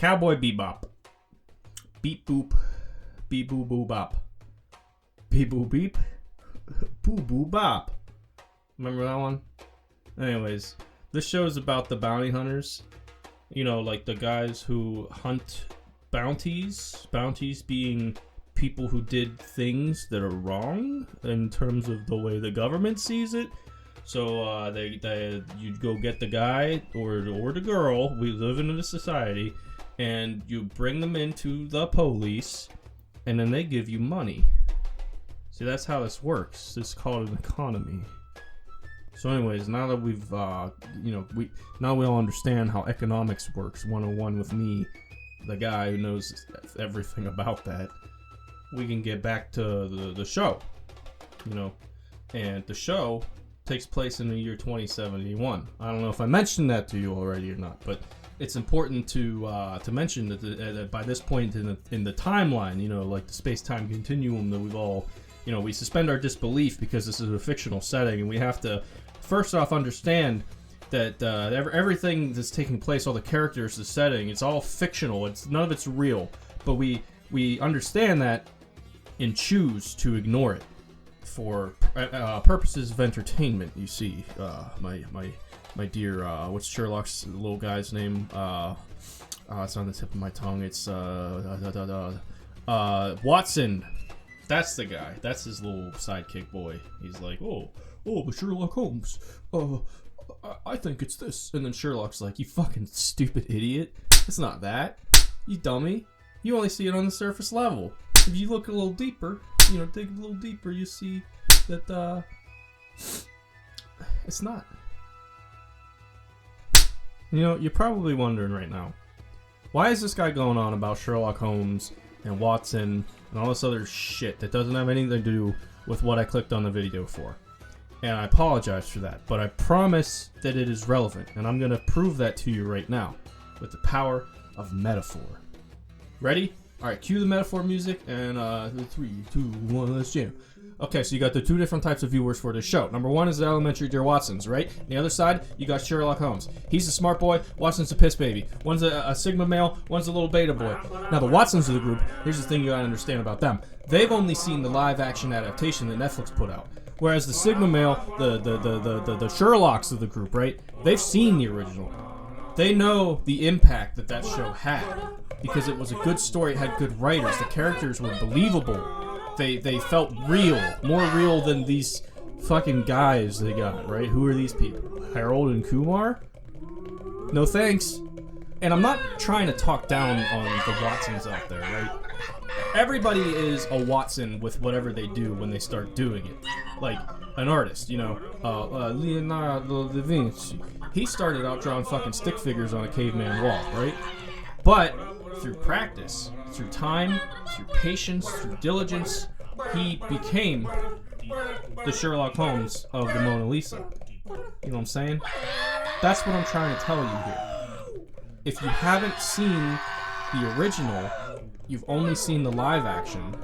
Cowboy Bebop. Beep boop. Beep boo boo bop. Beep boo beep. Boo boo bop. Remember that one? Anyways, this show is about the bounty hunters. You know, like the guys who hunt bounties. Bounties being people who did things that are wrong in terms of the way the government sees it. So you'd go get the guy or the girl. We live in a society, and you bring them into the police, and then they give you money. See, that's how this works. It's called an economy. So, anyways, now that we've now we all understand how economics works 101 with me, the guy who knows everything about that, we can get back to the show. You know, and the show takes place in the year 2071. I don't know if I mentioned that to you already or not, but it's important to mention that by this point in the timeline, you know, like the space-time continuum that we've all, you know, we suspend our disbelief because this is a fictional setting, and we have to first off understand that everything that's taking place, all the characters, the setting, it's all fictional. It's none of it's real, but we understand that and choose to ignore it for purposes of entertainment. You see, my dear, what's Sherlock's little guy's name? It's on the tip of my tongue. It's Watson. That's the guy. That's his little sidekick boy. He's like, oh, but Sherlock Holmes. I think it's this. And then Sherlock's like, you fucking stupid idiot. It's not that. You dummy. You only see it on the surface level. If you look a little deeper, you know, dig a little deeper, you see that it's not. You know, you're probably wondering right now, why is this guy going on about Sherlock Holmes and Watson and all this other shit that doesn't have anything to do with what I clicked on the video for? And I apologize for that, but I promise that it is relevant, and I'm going to prove that to you right now with the power of metaphor. Ready? Alright, cue the metaphor music, and 3, 2, 1, let's jam. Okay, so you got the two different types of viewers for this show. Number one is the elementary dear Watsons, right? On the other side, you got Sherlock Holmes. He's a smart boy, Watson's a piss baby. One's a Sigma male, one's a little beta boy. Now the Watsons of the group, here's the thing you gotta understand about them. They've only seen the live action adaptation that Netflix put out. Whereas the Sigma male, the Sherlocks of the group, right? They've seen the original. They know the impact that show had. Because it was a good story, it had good writers, the characters were believable. They felt real, more real than these fucking guys they got, right? Who are these people? Harold and Kumar? No thanks. And I'm not trying to talk down on the Watsons out there, right? Everybody is a Watson with whatever they do when they start doing it. Like an artist, you know, Leonardo da Vinci. He started out drawing fucking stick figures on a caveman wall, right? But through practice, through time, through patience, through diligence, he became the Sherlock Holmes of the Mona Lisa. You know what I'm saying? That's what I'm trying to tell you here. If you haven't seen the original, you've only seen the live action,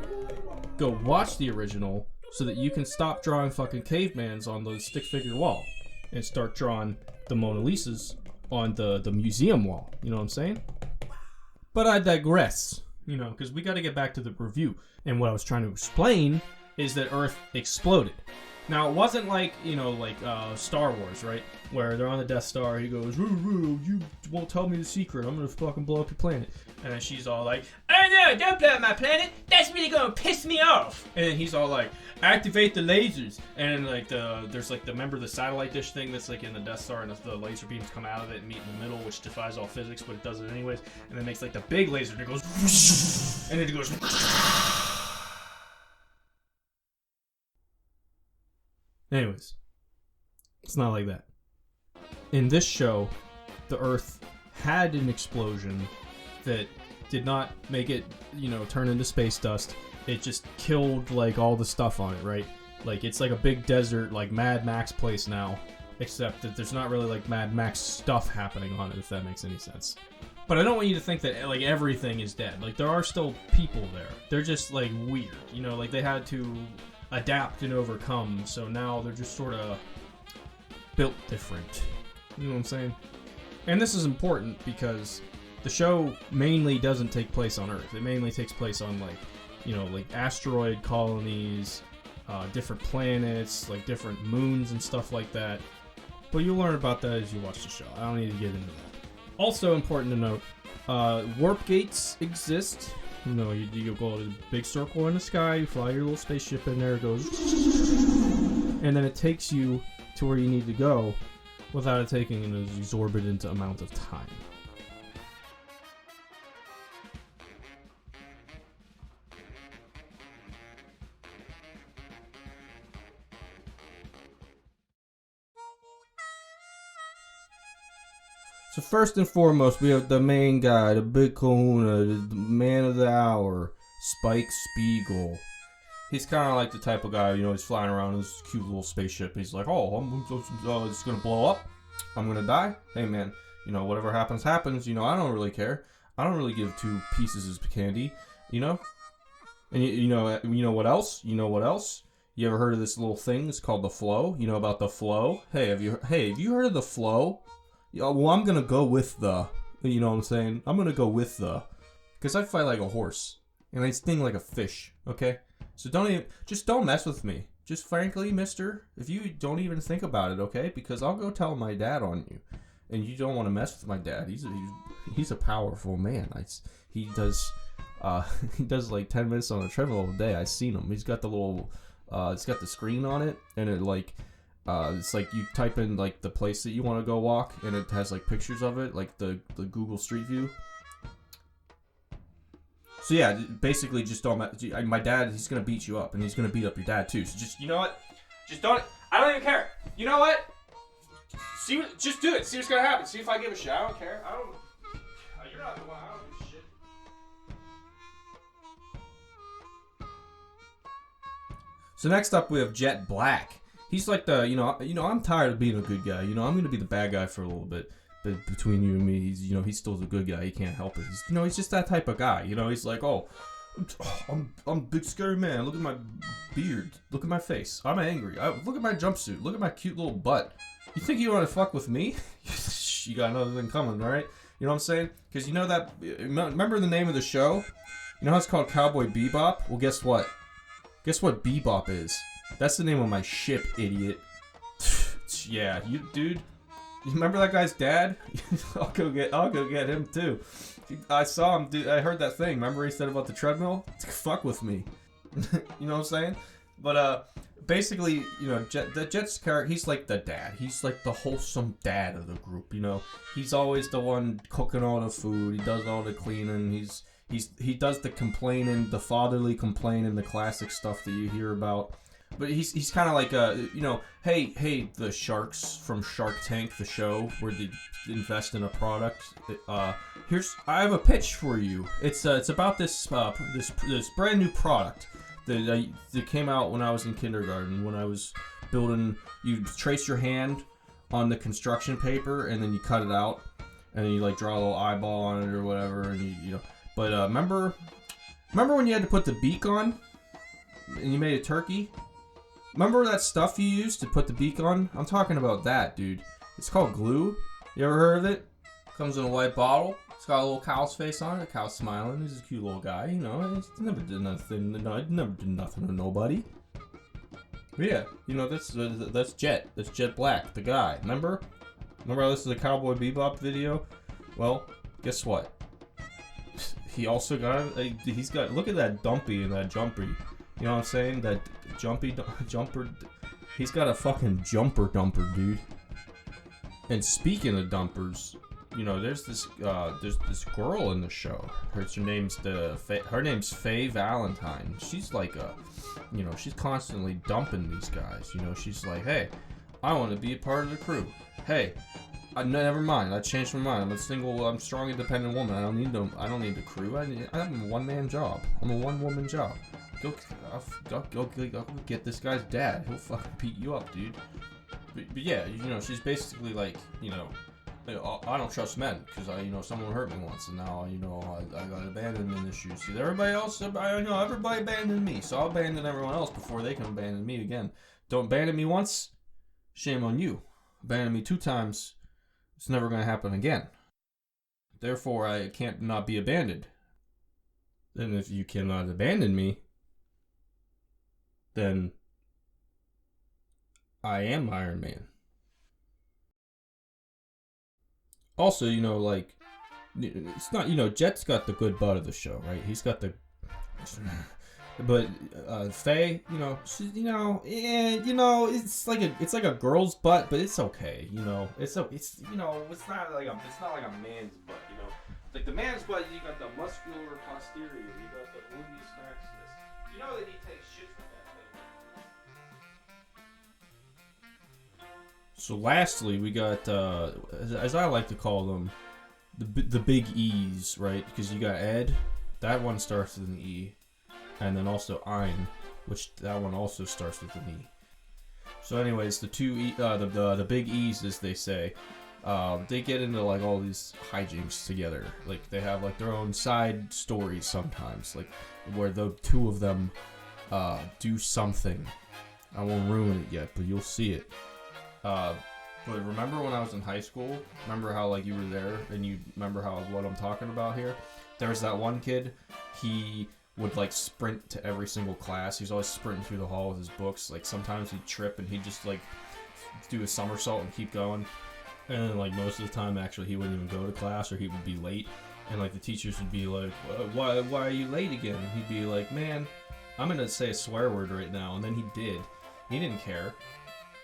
go watch the original so that you can stop drawing fucking cavemans on the stick figure wall and start drawing the Mona Lisas on the museum wall. You know what I'm saying? But I digress, you know, because we got to get back to the review. And what I was trying to explain is that Earth exploded. Now, it wasn't like, you know, like Star Wars, right? Where they're on the Death Star, he goes, you won't tell me the secret, I'm gonna fucking blow up your planet. And then she's all like, oh no, don't blow up my planet, that's really gonna piss me off. And then he's all like, activate the lasers. And like there's like remember the satellite dish thing that's like in the Death Star, and the laser beams come out of it and meet in the middle, which defies all physics, but it does it anyways. And then makes like the big laser, and it goes, and then it goes, anyways, it's not like that. In this show, the Earth had an explosion that did not make it, you know, turn into space dust. It just killed, like, all the stuff on it, right? Like, it's like a big desert, like, Mad Max place now, except that there's not really, like, Mad Max stuff happening on it, if that makes any sense. But I don't want you to think that, like, everything is dead. Like, there are still people there. They're just, like, weird. You know, like, they had to adapt and overcome, so now they're just sort of built different. You know what I'm saying? And this is important because the show mainly doesn't take place on Earth. It mainly takes place on like, you know, like asteroid colonies, different planets, like different moons and stuff like that. But you'll learn about that as you watch the show. I don't need to get into that. Also important to note, warp gates exist. You know, you go to the big circle in the sky, you fly your little spaceship in there, it goes, and then it takes you to where you need to go without it taking an exorbitant amount of time. So first and foremost, we have the main guy, the big kahuna, the man of the hour, Spike Spiegel. He's kind of like the type of guy, you know, he's flying around in this cute little spaceship. He's like, it's going to blow up. I'm going to die. Hey, man, you know, whatever happens, happens. You know, I don't really care. I don't really give two pieces of candy, you know? And you know what else? You know what else? You ever heard of this little thing? It's called the flow. You know about the flow? Hey, have you heard of the flow? Well, I'm gonna go with the, you know what I'm saying? I'm gonna go with the, because I fight like a horse, and I sting like a fish, okay? So don't mess with me. Just frankly, mister, if you don't even think about it, okay? Because I'll go tell my dad on you, and you don't want to mess with my dad. He's a powerful man. He does like 10 minutes on a treadmill a day. I've seen him. He's got the little, it's got the screen on it, and it like, it's like you type in like the place that you want to go walk, and it has like pictures of it, like the Google Street View. So yeah, basically just don't. My dad, he's gonna beat you up, and he's gonna beat up your dad too. So just, you know what? Just don't. I don't even care. You know what? Just do it. See what's gonna happen. See if I give a shit. I don't care. I don't. You're not the one. I don't do shit. So next up, we have Jet Black. He's like the, you know, I'm tired of being a good guy. You know, I'm gonna be the bad guy for a little bit. But between you and me, he's still the good guy. He can't help it. He's just that type of guy. You know, he's like, I'm a big scary man. Look at my beard. Look at my face. I'm angry. Look at my jumpsuit. Look at my cute little butt. You think you want to fuck with me? You got another thing coming, right? You know what I'm saying? Because you know that. Remember the name of the show? You know how it's called Cowboy Bebop? Well, guess what? Guess what Bebop is? That's the name of my ship, idiot. Yeah, dude. You remember that guy's dad? I'll go get him too. I saw him, dude. I heard that thing. Remember he said about the treadmill? Fuck with me. You know what I'm saying? But basically, you know, Jet's character, he's like the dad. He's like the wholesome dad of the group. You know, he's always the one cooking all the food. He does all the cleaning. He does the complaining, the fatherly complaining, the classic stuff that you hear about. But he's kind of like you know, hey, the sharks from Shark Tank, the show where they invest in a product. I have a pitch for you. It's about this brand new product that came out when I was in kindergarten. When I was building, you trace your hand on the construction paper and then you cut it out, and then you like draw a little eyeball on it or whatever, and you know. But remember when you had to put the beak on, and you made a turkey? Remember that stuff you used to put the beak on? I'm talking about that, dude. It's called glue. You ever heard of it? Comes in a white bottle. It's got a little cow's face on it. The cow's smiling. He's a cute little guy, you know. He never did nothing. Never did nothing to nobody. But yeah, you know, that's Jet. That's Jet Black, the guy. Remember I listened to the Cowboy Bebop video? Well, guess what? He also got look at that dumpy and that jumpy. You know what I'm saying? That jumper. He's got a fucking jumper dumper, dude. And speaking of dumpers, you know, there's this girl in the show. Her name's Faye Valentine. She's like she's constantly dumping these guys. You know, she's like, hey, I want to be a part of the crew. Hey, never mind. I changed my mind. I'm a single, I'm strong, independent woman. I don't need a crew. I'm a one-man job. I'm a one-woman job. Go get this guy's dad. He'll fucking beat you up, dude. But yeah, you know, she's basically like, you know, I don't trust men because someone hurt me once, and now I got abandonment issues. See, everybody else, everybody abandoned me, so I'll abandon everyone else before they can abandon me again. Don't abandon me once, shame on you. Abandon me 2 times, it's never gonna happen again. Therefore, I can't not be abandoned. And if you cannot abandon me, then I am Iron Man. Also, you know, like, it's not, you know, Jet's got the good butt of the show, right? He's got the... But Faye, you know, she, you know, it's like a girl's butt, but it's okay, you know. It's you know, it's not like a man's butt, you know. Like the man's butt, you got the muscular posterior, you got the gluteus maximus. You know that he takes shit from that thing. So lastly, we got as I like to call them, the big E's, right? Because you got Ed, that one starts with an E. And then also Ein, which that one also starts with an E. So anyways, the the big E's, as they say, they get into like all these hijinks together. Like they have like their own side stories sometimes, like where the two of them do something. I won't ruin it yet, but you'll see it. But remember when I was in high school? Remember how like you were there and you remember how what I'm talking about here? There's that one kid. He would like sprint to every single class. He's always sprinting through the hall with his books. Like sometimes he'd trip and he'd just like do a somersault and keep going. And then like most of the time actually he wouldn't even go to class or he would be late. And like the teachers would be like, why are you late again? And he'd be like, man, I'm gonna say a swear word right now. And then he did. He didn't care.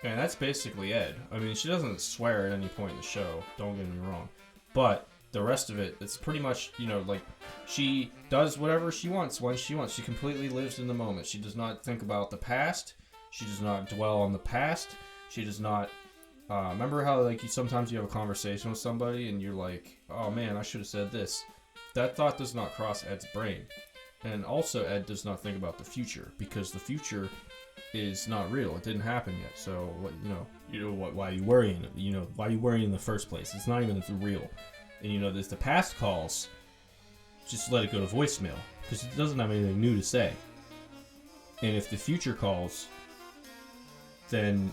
And that's basically Ed. I mean, she doesn't swear at any point in the show. Don't get me wrong. But the rest of it, it's pretty much, you know, like, she does whatever she wants when she wants. She completely lives in the moment. She does not think about the past. She does not dwell on the past. She does not, remember how, like, sometimes you have a conversation with somebody and you're like, oh man, I should have said this. That thought does not cross Ed's brain. And also, Ed does not think about the future, because the future is not real. It didn't happen yet. So, why are you worrying? You know, why are you worrying in the first place? It's not even real. And you know, there's the past calls, just let it go to voicemail, because it doesn't have anything new to say. And if the future calls, then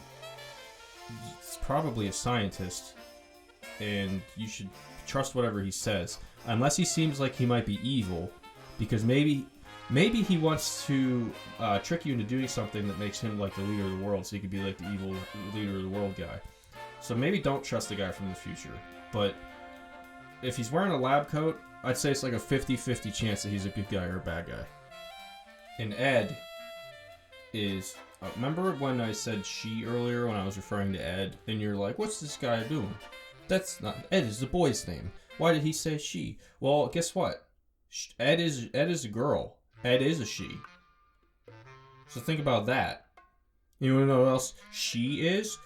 it's probably a scientist, and you should trust whatever he says, unless he seems like he might be evil, because maybe he wants to trick you into doing something that makes him like the leader of the world, so he could be like the evil leader of the world guy. So maybe don't trust the guy from the future, but if he's wearing a lab coat, I'd say it's like a 50-50 chance that he's a good guy or a bad guy. And Ed is... remember when I said she earlier when I was referring to Ed? And you're like, what's this guy doing? That's not... Ed is the boy's name. Why did he say she? Well, guess what? Ed is a girl. Ed is a she. So think about that. You wanna know what else she is?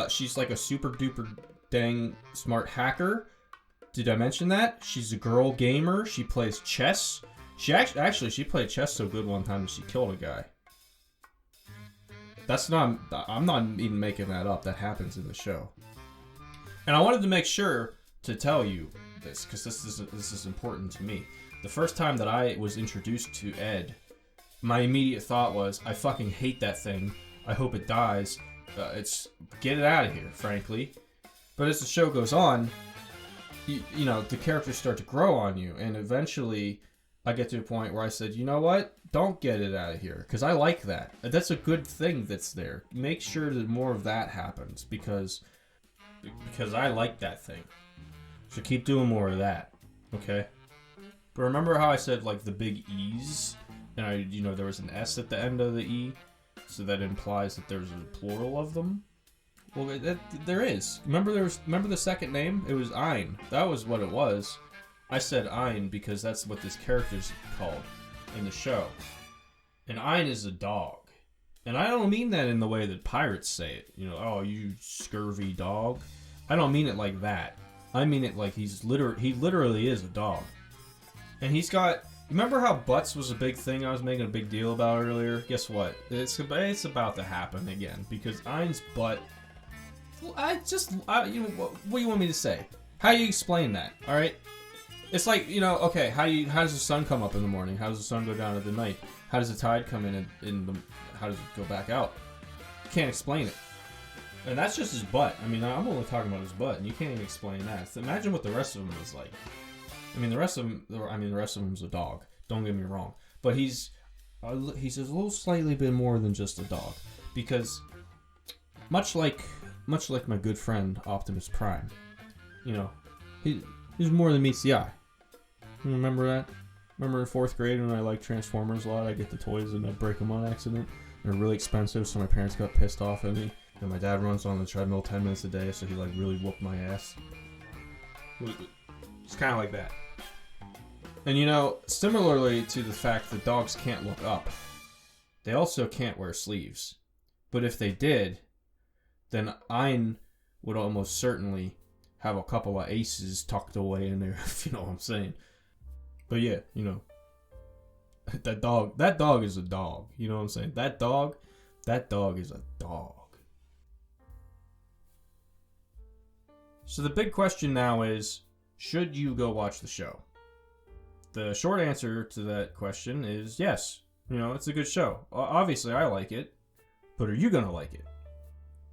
She's like a super duper dang smart hacker. Did I mention that? She's a girl gamer. She plays chess. She played chess so good one time that she killed a guy. I'm not even making that up. That happens in the show. And I wanted to make sure to tell you this, because this is important to me. The first time that I was introduced to Ed, my immediate thought was, I fucking hate that thing. I hope it dies. Get it out of here, frankly. But as the show goes on, you know, the characters start to grow on you, and eventually I get to a point where I said, you know what? Don't get it out of here, because I like that. That's a good thing that's there. Make sure that more of that happens, because I like that thing. So keep doing more of that, okay? But remember how I said, like, the big E's? And there was an S at the end of the E, so that implies that there's a plural of them? Well, there is. Remember the second name? It was Ein. That was what it was. I said Ein because that's what this character's called in the show. And Ein is a dog. And I don't mean that in the way that pirates say it. You know, oh, you scurvy dog. I don't mean it like that. I mean it like he literally is a dog. And he's got... Remember how butts was a big thing I was making a big deal about earlier? Guess what? It's about to happen again. Because Ein's butt... what do you want me to say? How do you explain that? Alright? It's like, okay, how does the sun come up in the morning? How does the sun go down at the night? How does the tide come in how does it go back out? You can't explain it. And that's just his butt. I mean, I'm only talking about his butt, and you can't even explain that. So imagine what the rest of him is like. I mean, the rest of him's a dog. Don't get me wrong, but he's a little slightly bit more than just a dog, because much like my good friend Optimus Prime, you know, he's more than meets the eye. You remember that? Remember in 4th grade when I liked Transformers a lot? I get the toys and I break them on accident. They're really expensive, so my parents got pissed off at me. And my dad runs on the treadmill 10 minutes a day, so he like really whooped my ass. It's kind of like that. And you know, similarly to the fact that dogs can't look up, they also can't wear sleeves. But if they did, then Ein would almost certainly have a couple of aces tucked away in there, if you know what I'm saying. But yeah, you know, that dog is a dog. You know what I'm saying? That dog is a dog. So the big question now is, should you go watch the show? The short answer to that question is yes. You know, it's a good show. Obviously, I like it, but are you going to like it?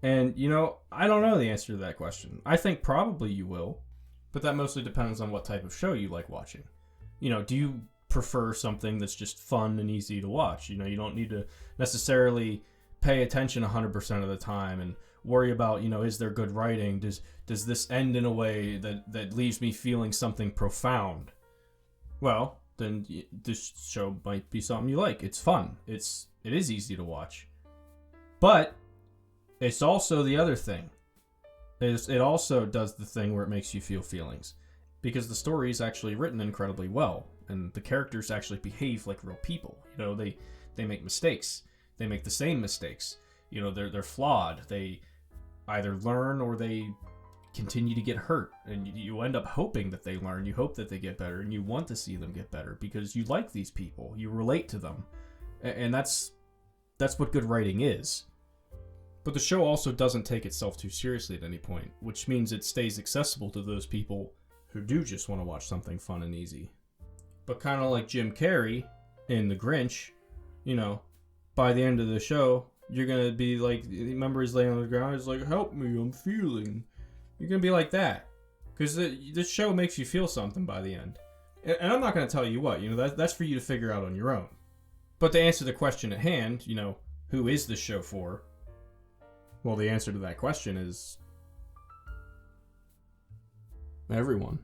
And, you know, I don't know the answer to that question. I think probably you will, but that mostly depends on what type of show you like watching. You know, do you prefer something that's just fun and easy to watch? You know, you don't need to necessarily pay attention 100% of the time and worry about, you know, is there good writing? Does this end in a way that leaves me feeling something profound? Well, then this show might be something you like. It's fun. It is easy to watch. But it's also the other thing. It also does the thing where it makes you feel feelings. Because the story is actually written incredibly well. And the characters actually behave like real people. You know, they make mistakes. They make the same mistakes. You know, they're flawed. They either learn or they continue to get hurt. And you end up hoping that they learn. You hope that they get better. And you want to see them get better because you like these people. You relate to them. And that's what good writing is. But the show also doesn't take itself too seriously at any point, which means it stays accessible to those people who do just want to watch something fun and easy. But kind of like Jim Carrey in The Grinch, you know, by the end of the show, you're going to be like, remember he's laying on the ground, he's like, help me, I'm feeling. You're going to be like that. Because this show makes you feel something by the end. And I'm not going to tell you what, you know, that's for you to figure out on your own. But to answer the question at hand, you know, who is this show for? Well, the answer to that question is everyone.